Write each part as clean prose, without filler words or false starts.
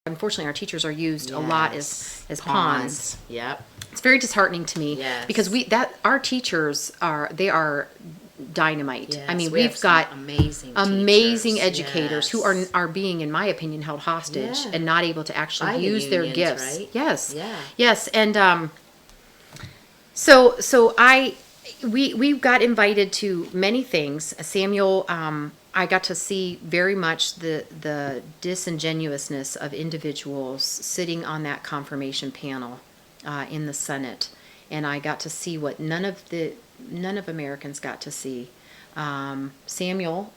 Unfortunately, our teachers are used a lot as pawns. Yep. It's very disheartening to me because our teachers are dynamite. Yes, I mean, we have we've got amazing teachers. educators who are being, in my opinion, held hostage and not able to actually use their gifts. Right? Yes. Yeah. Yes. And so we got invited to many things. Samuel, I got to see very much the disingenuousness of individuals sitting on that confirmation panel in the Senate, and I got to see what none of Americans got to see. Samuel,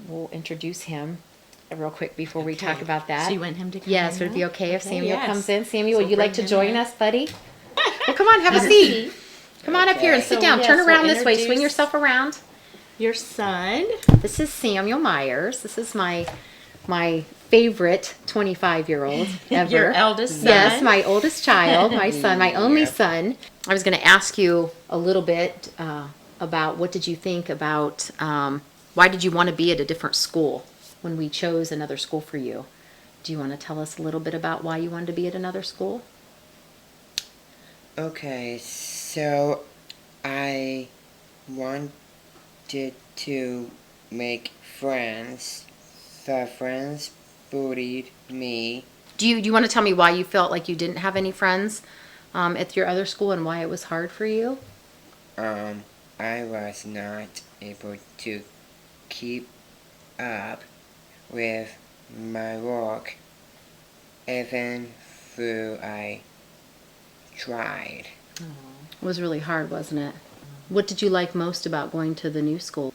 we'll introduce him real quick before we talk about that. So you want him to come Yes, in? would it be okay if Samuel yes. comes in? Samuel, So would you like to bring him join in. us, buddy? Well, come on, have a seat. Come on up here and sit So, down. yes, Turn we'll around this way. Swing introduce- yourself around. Your son. This is Samuel Myers. This is my favorite 25-year-old ever. Your eldest son. Yes, my oldest child, my son, my only son. I was going to ask you a little bit about what did you think about why did you want to be at a different school when we chose another school for you? Do you want to tell us a little bit about why you wanted to be at another school? Okay, so I wanted to make friends. The friends bullied me. Do you want to tell me why you felt like you didn't have any friends at your other school and why it was hard for you? I was not able to keep up with my work, even though I tried. It was really hard, wasn't it? What did you like most about going to the new school?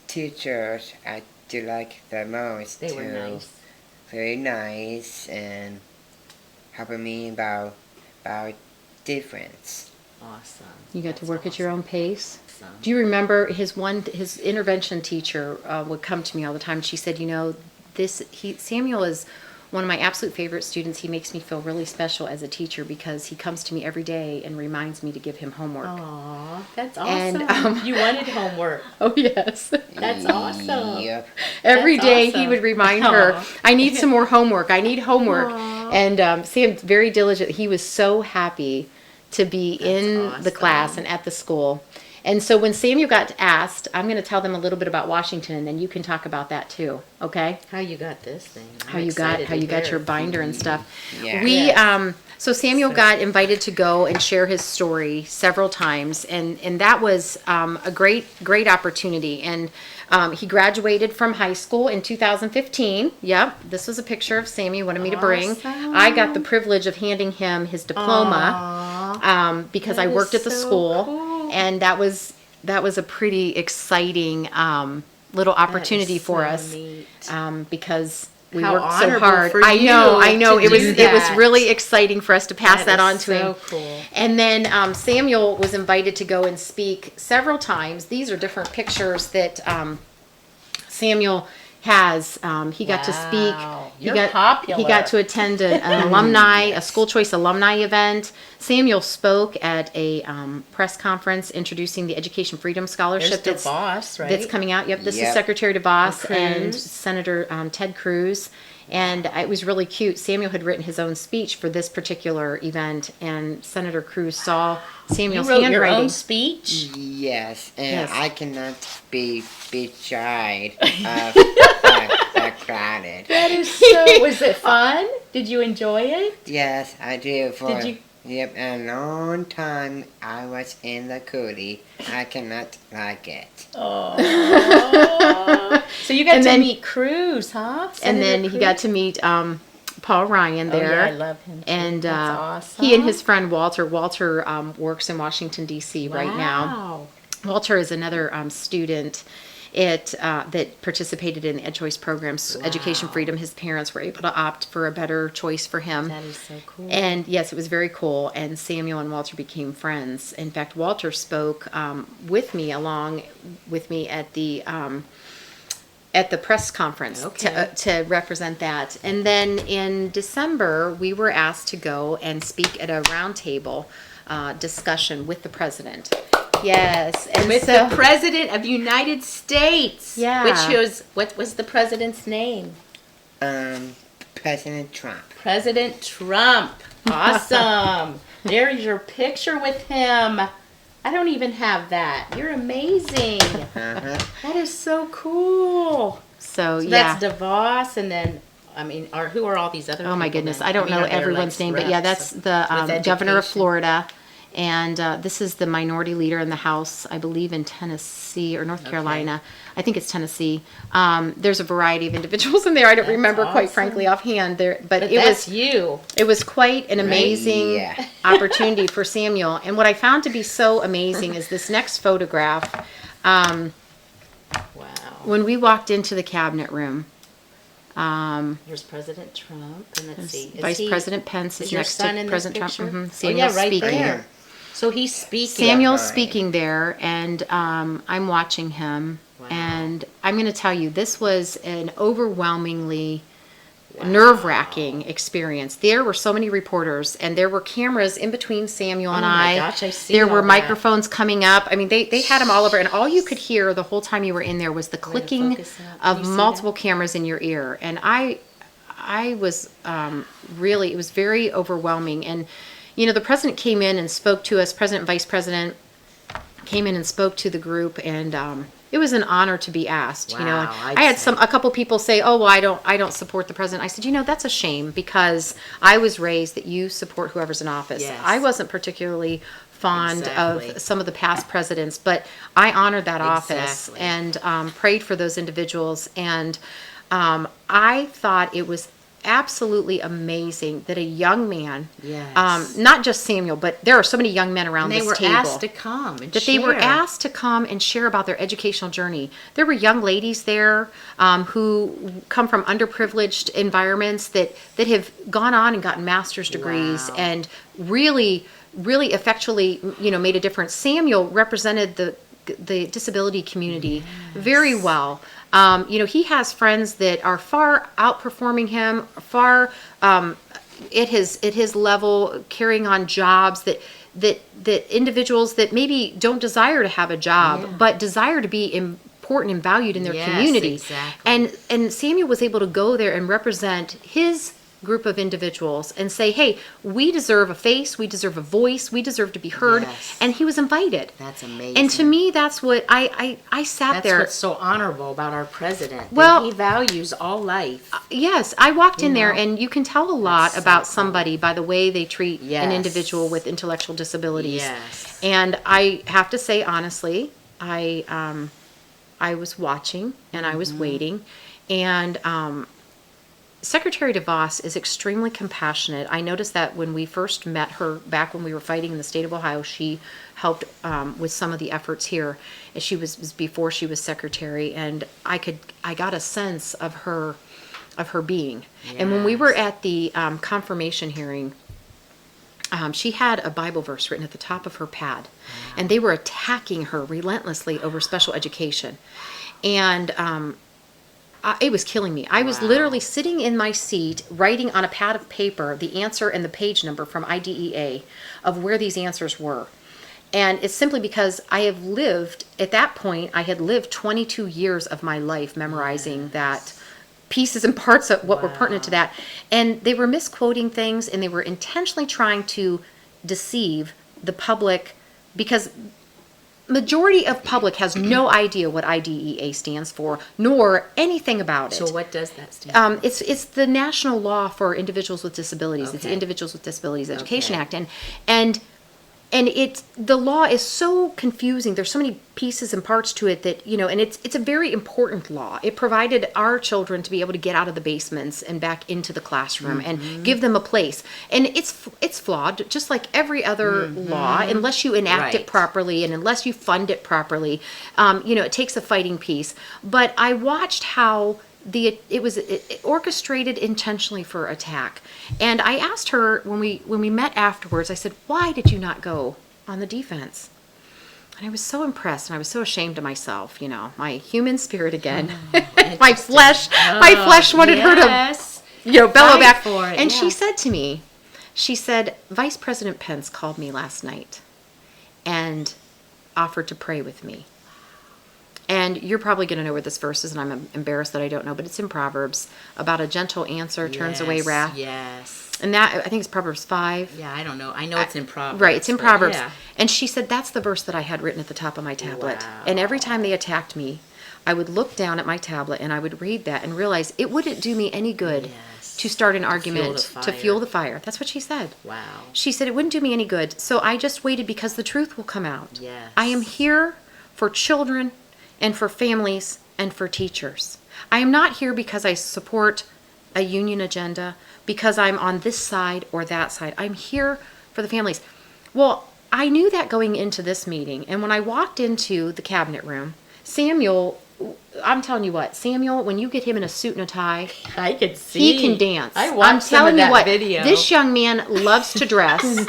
Teachers I do like the most. They were too. nice. Very nice and helping me about difference. Awesome. You got to That's work at your awesome. own pace? Awesome. Do you remember his intervention teacher would come to me all the time. She said, Samuel is one of my absolute favorite students. He makes me feel really special as a teacher because he comes to me every day and reminds me to give him homework. Aw, that's awesome. And, you wanted homework. Oh, yes. That's awesome. Yep. Every That's day awesome. he would remind her, Aw. I need some more homework. I need homework. Aw. And Sam's very diligent. He was so happy to be in the awesome. class and at the school. And so when Samuel got asked, I'm going to tell them a little bit about Washington, and then you can talk about that too, okay? How you got this thing? How you got your binder and stuff. Yeah. We so Samuel got invited to go and share his story several times, and that was a great opportunity. And he graduated from high school in 2015. Yep, this was a picture of Sammy. He wanted me to bring. Awesome. I got the privilege of handing him his diploma because I That worked is at the so school, cool. and that was a pretty exciting little opportunity for so us neat. Because we How worked so honorable hard. for I know. you It was to do it was that. really exciting for us to pass that on is to him. so cool. And then Samuel was invited to go and speak several times. These are different pictures that Samuel has. He got to speak. Wow. He You're got popular. He got to attend a school choice alumni event. Samuel spoke at a press conference introducing the Education Freedom Scholarship There's DeVos, right? that's coming out. Yep, this is Yep. Secretary DeVos and Cruz. Senator Ted Cruz. And it was really cute. Samuel had written his own speech for this particular event, and Senator Cruz saw You Samuel's wrote your handwriting. own speech? Yes, and Yes. I cannot be shy of the crowded. That is so. Was it fun? Did you enjoy it? Yes, I do. Did you? Yep, a long time I was in the coolie. I cannot like it. Oh. So you got And to then- meet Cruz, huh? And then Senator he got Cruz? to meet Paul Ryan Oh, there. yeah, I love him. Too. And That's awesome. he and his friend Walter. Walter works in Washington, D.C. right now. Wow. Walter is another student that participated in the EdChoice programs, Education Wow. Freedom. His parents were able to opt for a better choice for him. That is so cool. And yes, it was very cool. And Samuel and Walter became friends. In fact, Walter spoke along with me at the press conference Okay. to represent that. And then in December, we were asked to go and speak at a roundtable discussion with the president. Yes, and With so the President of United States. Yeah. Which was, what was the president's name? President Trump. President Trump. Awesome. There's your picture with him. I don't even have that. You're amazing. Uh-huh. That is so cool. So, So yeah. that's DeVos, and then, who are all these other people? Oh my goodness, then? I don't know are they, everyone's like, name, but yeah, reps that's the with governor of education? Florida, and this is the minority leader in the House, I believe in Tennessee or North Carolina. I think it's Tennessee. There's a variety of individuals in there. I don't That's remember quite awesome. frankly offhand. But But it that's was you. it was quite an amazing Yeah. opportunity for Samuel. And what I found to be so amazing is this next photograph. Wow. When we walked into the cabinet room. Here's President Trump, and let's see. Is Vice he- President Pence is is your next son to in this President Trump. picture? Mhm. Oh, Samuel's yeah, right speaking. there. So he's speaking. Samuel's Right. speaking there, and I'm watching him. Wow. And I'm going to tell you, this was an overwhelmingly nerve-wracking experience. There were so many reporters, and there were cameras in between Samuel and Oh my I. gosh, I see There all were that. microphones coming up. I mean, they had them all over, and all you could hear the whole time you were in there was the clicking focus up. Can of you see multiple cameras in your ear. And I was really, it was very overwhelming. And, you know, the president came in and spoke to us, president and vice president came in and spoke to the group, and it was an honor to be asked. You know, Wow, I'd I had say. a couple people say, "Oh, well, I don't support the president." I said, "You know, that's a shame, because I was raised that you support whoever's in office." Yes. I wasn't particularly fond Exactly. of some of the past presidents, but I honored that office Exactly. and prayed for those individuals. And I thought it was absolutely amazing that a young man, Yes. not just Samuel, but there are so many young men around And they this were table asked to come and that they were share. asked to come and share about their educational journey. There were young ladies there who come from underprivileged environments that have gone on and gotten master's degrees Wow. and really effectually, you know, made a difference. Samuel represented the disability community very well. You know, he has friends that are far outperforming him, far at his level, carrying on jobs that individuals that maybe don't desire to have a job, Yeah. but desire to be important and valued in their Yes, community. exactly. And Samuel was able to go there and represent his group of individuals and say, "Hey, we deserve a face, we deserve a voice, we deserve to be heard." Yes. And he was invited. That's amazing. And to me, that's what I sat That's there. what's so honorable about our president. that Well- he values all life. Yes, I walked in You there, know? and you can tell a lot That's so about cool. somebody by the way they treat an Yes. individual with intellectual disabilities. Yes. And I have to say honestly, I was watching and I Mm-hmm. was waiting, and Secretary DeVos is extremely compassionate. I noticed that when we first met her back when we were fighting in the state of Ohio, she helped with some of the efforts here. And she was before she was secretary, and I got a sense of her being. And when we were Yes. at the confirmation hearing, she had a Bible verse written at the top of her pad, and they were attacking her relentlessly over special education. And it was killing me. I was Wow. literally sitting in my seat, writing on a pad of paper the answer and the page number from IDEA of where these answers were. And it's simply because I have lived, at that point, I had lived 22 years of my life memorizing that pieces and parts of what were pertinent to that. And they were misquoting things, and they were intentionally trying to deceive the public, because majority of public has no idea what IDEA stands for, nor anything about it. So what does that stand for? It's the national law for individuals with disabilities. It's the Okay. Individuals with Disabilities Education Okay. Act, and it's, the law is so confusing. There's so many pieces and parts to it that, you know, and it's a very important law. It provided our children to be able to get out of the basements and back into the classroom and give them a place. And it's flawed, just like every other law, unless you enact it Right. properly and unless you fund it properly. You know, it takes a fighting piece. But I watched how it was orchestrated intentionally for attack. And I asked her when we met afterwards, I said, "Why did you not go on the defense?" And I was so impressed, and I was so ashamed of myself, you know, my human spirit again. my flesh wanted her to, Yes. you know, bellow Fight back. for it, And yeah. she said to me, she said, "Vice President Pence called me last night and offered to pray with me." And you're probably going to know where this verse is, and I'm embarrassed that I don't know, but it's in Proverbs about a gentle answer turns away wrath. Yes. And that, I think it's Proverbs 5. Yeah, I don't know. I know it's in Proverbs. Right, it's in but Proverbs. yeah. And she said that's the verse that I had written at the top of my tablet. Wow. And every time they attacked me, I would look down at my tablet and I would read that and realize it wouldn't do me any good Yes. to start an fuel argument, the to fire. fuel the fire. That's what she said. Wow. She said it wouldn't do me any good. So I just waited because the truth will come out. Yes. I am here for children and for families and for teachers. I am not here because I support a union agenda, because I'm on this side or that side. I'm here for the families. Well, I knew that going into this meeting. And when I walked into the cabinet room, Samuel, I'm telling you what, Samuel, when you get him in a suit and a tie, I could see. he can dance. I watched I'm some of telling you that what, video. this young man loves to dress.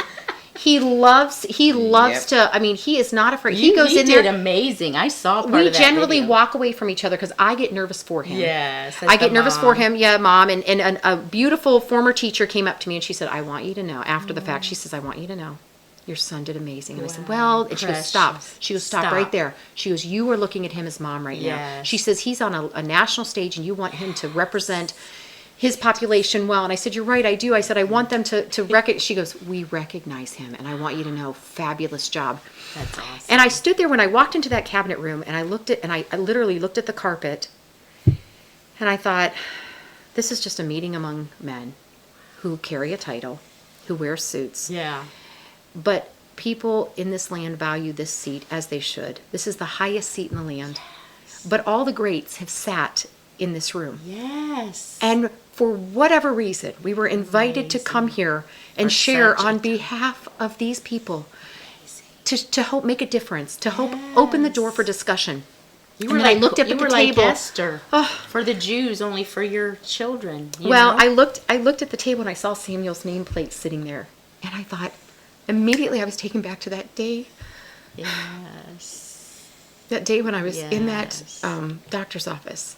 He loves Yep. to, I mean, he is not afraid. He goes in did there. amazing. I saw part We of that generally video. walk away from each other because I get nervous for him. Yes. I get nervous for him. Yeah, Mom. And a beautiful former teacher came up to me and she said, I want you to know, after the fact, she says, I want you to know, your son did amazing. And I said, well, and she goes, stop. Precious. She goes, stop Stop. right there. She goes, you are looking at him as Mom right now. Yes. She says, he's on a national stage and you want him to represent his population well. And I said, you're right, I do. I said, I want them to recognize. She goes, we recognize him. And I want you to know, fabulous job. That's awesome. And I stood there when I walked into that cabinet room and I looked at, and I literally looked at the carpet and I thought, this is just a meeting among men who carry a title, who wear suits. Yeah. But people in this land value this seat as they should. This is the highest seat in the land. But all the greats have sat in this room. Yes. And for whatever reason, we were invited to come here and For share such a on behalf of these people to help make a difference, to help open the door for discussion. You And then I looked up you at the were table. like Esther Oh. for the Jews, only for your children. you Well, know? I looked at the table and I saw Samuel's nameplate sitting there. And I thought, immediately I was taken back to that day. Yes. That day when I was in that Yes. doctor's office.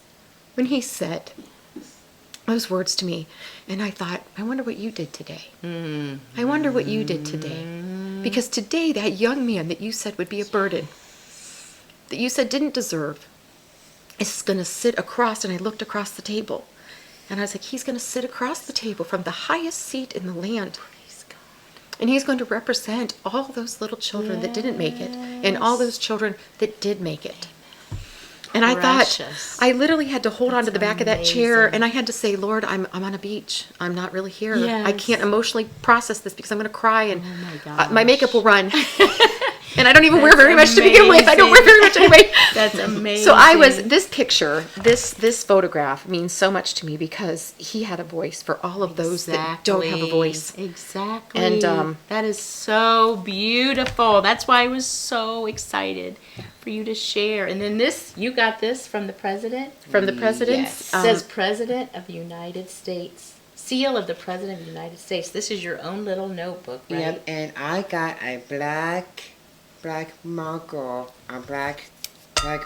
When he said those words to me. And I thought, I wonder what you did today. I wonder what you did today. Because today, that young man that you said would be a burden, that you said didn't deserve, is going to sit across. And I looked across the table. And I was like, he's going to sit across the table from the highest seat in the land. And he's going to represent all those little children that didn't make it. And all those children that did make it. And I thought, Precious. I literally had to hold on to the back of that chair, amazing. and I had to say, Lord, I'm on a beach. I'm not really here. I Yes. can't emotionally process this because I'm going to cry, and my my makeup gosh. will run. And I don't even wear That's very much to begin with. I don't wear very much anyway. That's amazing. So I was, this picture, this photograph means so much to me because he had a voice for all of those that don't have a voice. Exactly. And, that is so beautiful. That's why I was so excited for you to share. And then this, you got this from the president? From the president's, Yes. It says President of the United States. Seal of the President of the United States. This is your own little notebook, right? Yep, and I got a black marker. A black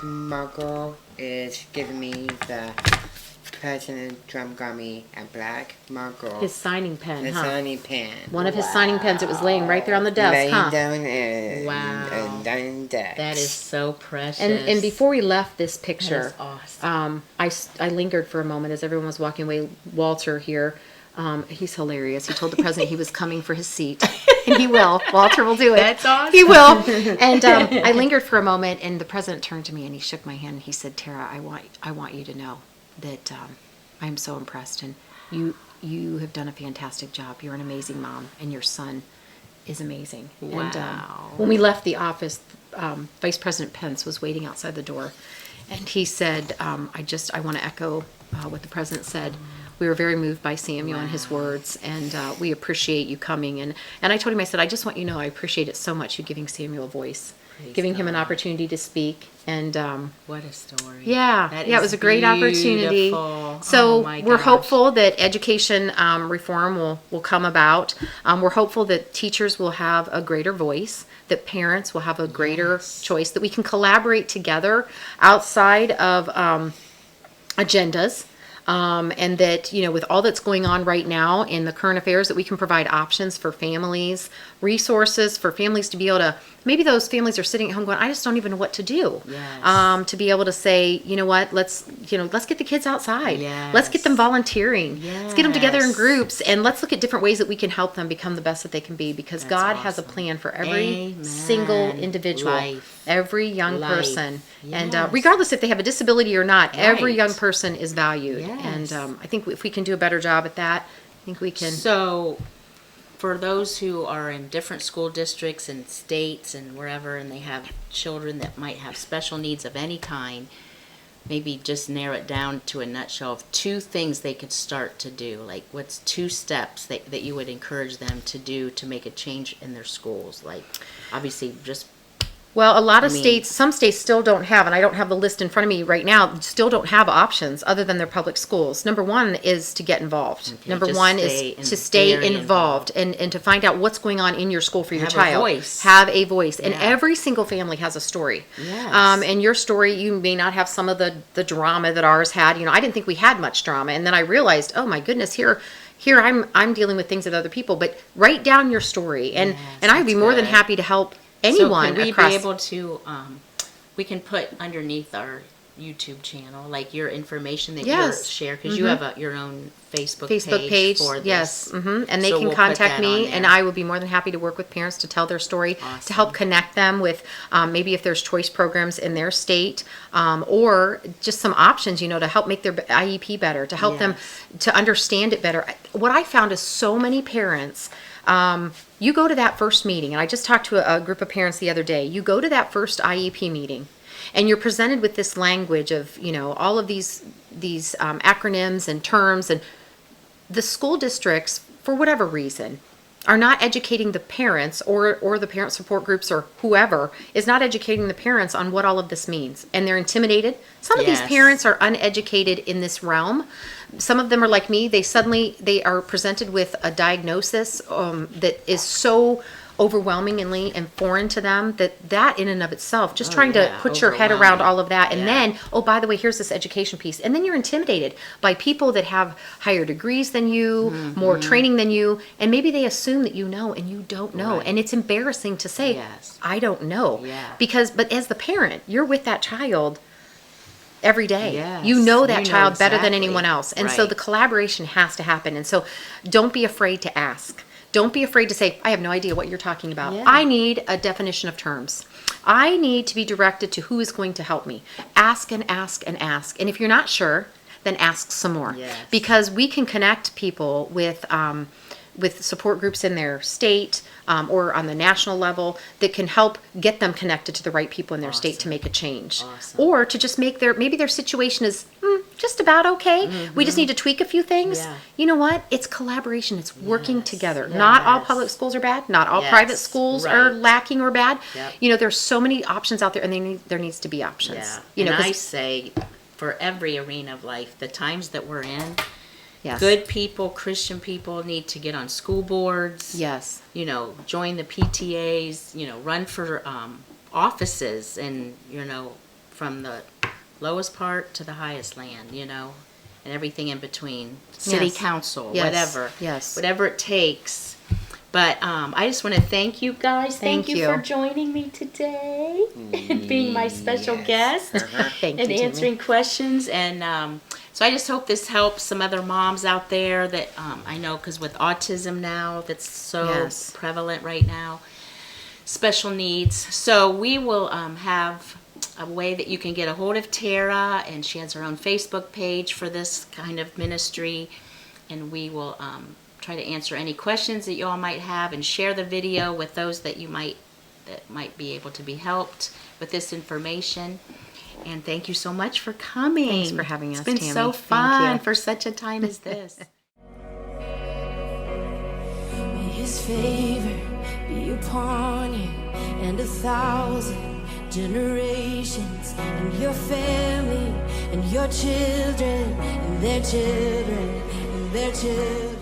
marker is giving me the President Trump got me a black marker. his signing pen, a huh? signing pen. One of his signing pens. It was laying right there on the desk, Laying huh? down and Wow. down desk. That is so precious. And before we left this picture, That is awesome. I lingered for a moment as everyone was walking away. Walter here, he's hilarious. He told the president he was coming for his seat, and he will. Walter will do it. That's awesome. He will. And I lingered for a moment, and the president turned to me and he shook my hand and he said, "Tara, I want you to know that I am so impressed, and you have done a fantastic job. You're an amazing mom, and your son is amazing." Wow. And when we left the office, Vice President Pence was waiting outside the door, and he said, I want to echo what the president said. We were very moved by Samuel and his words, and we appreciate you coming. And I told him, I said, I just want you to know I appreciate it so much, you giving Samuel a voice, Praise giving him an God. opportunity to speak. And What a story. yeah, That yeah, it is was a great opportunity. beautiful. So Oh my we're gosh. hopeful that education reform will come about. We're hopeful that teachers will have a greater voice, that parents will have a greater choice, that we can collaborate together outside of agendas. and that, with all that's going on right now in the current affairs, that we can provide options for families, resources for families to be able to, maybe those families are sitting at home going, I just don't even know what to do. Yes. To be able to say, you know what, let's get the kids outside. Yes. Let's get them volunteering. Let's get them together in Yes. groups, and let's look at different ways that we can help them become the best that they can be, because That's God has a awesome. plan for every Amen. single individual, Life. every young Life. person. And Yes. regardless if they have a disability or not, every Right. young person is valued. Yes. And I think if we can do a better job at that, I think we can. So, for those who are in different school districts and states and wherever, and they have children that might have special needs of any kind, maybe just narrow it down to a nutshell of 2 things they could start to do. Like, what's 2 steps that you would encourage them to do to make a change in their schools? Like, obviously, just Well, a lot of I mean- states, some states still don't have, and I don't have the list in front of me right now, still don't have options other than their public schools. Number one is to get involved. Okay, Number just one stay is to stay very involved and to find out what's going on in your school for your Have a child. voice. Have a voice. And Yeah. every single family has a story. Yes. And your story, you may not have some of the drama that ours had. I didn't think we had much drama. And then I realized, oh my goodness, here I'm dealing with things with other people. But write down your story. And Yes, I would be that's more than good. happy to help anyone So could we across. be able to, we can put underneath our YouTube channel, like your information that Yes. you share, because you have your own Facebook page, for this. yes, and they So can we'll put contact that me, on and there. I will be more than happy to work with parents to tell their story, to Awesome. help connect them with maybe if there's choice programs in their state, or just some options, to help make their IEP better, to help them to understand it better. What I found is so many parents. You go to that first meeting, and I just talked to a group of parents the other day. You go to that first IEP meeting, and you're presented with this language of all of these acronyms and terms, and the school districts, for whatever reason, are not educating the parents or the parent support groups or whoever is not educating the parents on what all of this means, and they're intimidated. Some of these Yes. parents are uneducated in this realm. Some of them are like me. They are presented with a diagnosis that is so overwhelmingly and foreign to them that in and of itself, just trying to put your head around overwhelming. all of that, and Yeah. then, oh, by the way, here's this education piece, and then you're intimidated by people that have higher degrees than you, more training than you, and maybe they assume that you know and you don't know. Right. And it's embarrassing to say, Yes. I don't know. Yeah. But as the parent, you're with that child every day. Yes. You know that You know child better than exactly. anyone else. And so Right. the collaboration has to happen. And so don't be afraid to ask. Don't be afraid to say, I have no idea what you're talking about. Yeah. I need a definition of terms. I need to be directed to who is going to help me. Ask and ask and ask. And if you're not sure, then ask some more. Yes. Because we can connect people with support groups in their state or on the national level that can help get them connected to the right people in their state to make a change. Awesome. Or to just make maybe their situation is just about okay. We just need to tweak a few things. Yeah. You know what? It's collaboration. It's working together. Not all Yes. public schools are bad. Not all Yes. private schools are Right. lacking or bad. Yep. There's so many options out there, and there needs to be options. Yeah. And 'cause- I say, for every arena of life, the times that we're in, yes. good people, Christian people need to get on school boards. Yes. Join the PTAs, run for offices, and, from the lowest part to the highest land, and everything in between. City Yes. council, Yes. whatever. Yes. Whatever it takes. But I just want to thank you guys. Thank Thank you you. for joining me today and being my special guest Thank and you, Tammy. answering questions. And so I just hope this helps some other moms out there that I know, because with autism now, that's so Yes. prevalent right now, special needs. So we will have a way that you can get a hold of Tera, and she has her own Facebook page for this kind of ministry, and we will try to answer any questions that you all might have and share the video with those that might be able to be helped with this information. And thank you so much for coming. Thanks for having us, It's been Tammy. so Thank fun you. for such a time as this. May His favor be upon you and 1,000 generations, and your family and your children and their children and their children.